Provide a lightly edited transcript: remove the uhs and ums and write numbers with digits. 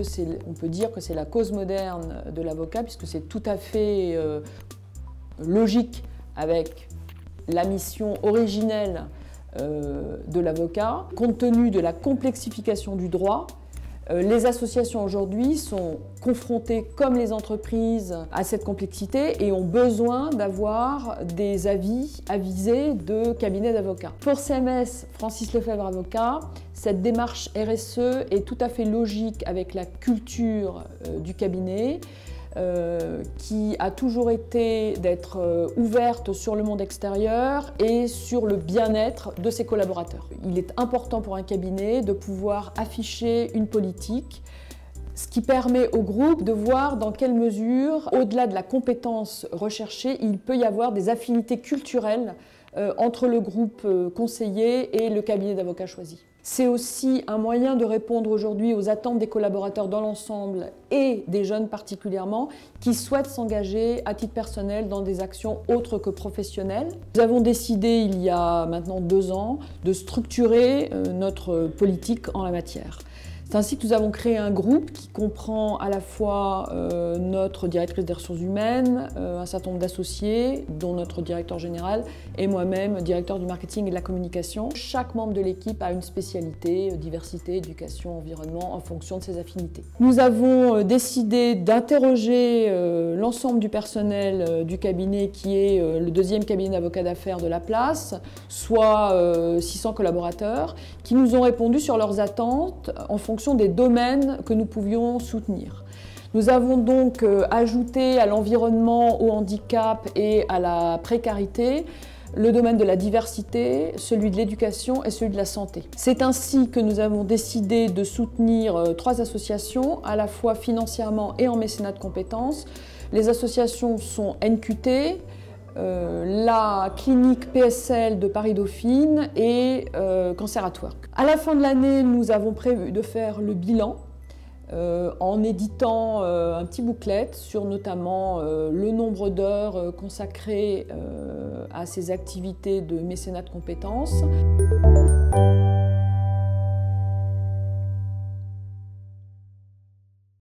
RSE, on peut dire que c'est la cause moderne de l'avocat, puisque c'est tout à fait logique avec la mission originelle de l'avocat. Compte tenu de la complexification du droit, les associations aujourd'hui sont confrontées, comme les entreprises, à cette complexité et ont besoin d'avoir des avis avisés de cabinets d'avocats. Pour CMS, Francis Lefebvre Avocat, cette démarche RSE est tout à fait logique avec la culture du cabinet, qui a toujours été d'être ouverte sur le monde extérieur et sur le bien-être de ses collaborateurs. Il est important pour un cabinet de pouvoir afficher une politique, ce qui permet au groupe de voir dans quelle mesure, au-delà de la compétence recherchée, il peut y avoir des affinités culturelles entre le groupe conseillé et le cabinet d'avocats choisi. C'est aussi un moyen de répondre aujourd'hui aux attentes des collaborateurs dans l'ensemble et des jeunes particulièrement qui souhaitent s'engager à titre personnel dans des actions autres que professionnelles. Nous avons décidé il y a maintenant 2 ans de structurer notre politique en la matière. C'est ainsi que nous avons créé un groupe qui comprend à la fois notre directrice des ressources humaines, un certain nombre d'associés, dont notre directeur général, et moi-même, directeur du marketing et de la communication. Chaque membre de l'équipe a une spécialité, diversité, éducation, environnement, en fonction de ses affinités. Nous avons décidé d'interroger l'ensemble du personnel du cabinet, qui est le 2e cabinet d'avocats d'affaires de la place, soit 600 collaborateurs, qui nous ont répondu sur leurs attentes en fonction des domaines que nous pouvions soutenir. Nous avons donc ajouté à l'environnement, au handicap et à la précarité le domaine de la diversité, celui de l'éducation et celui de la santé. C'est ainsi que nous avons décidé de soutenir 3 associations, à la fois financièrement et en mécénat de compétences. Les associations sont NQT, la clinique PSL de Paris-Dauphine et Cancer at Work. À la fin de l'année, nous avons prévu de faire le bilan en éditant un petit booklet sur notamment le nombre d'heures consacrées à ces activités de mécénat de compétences.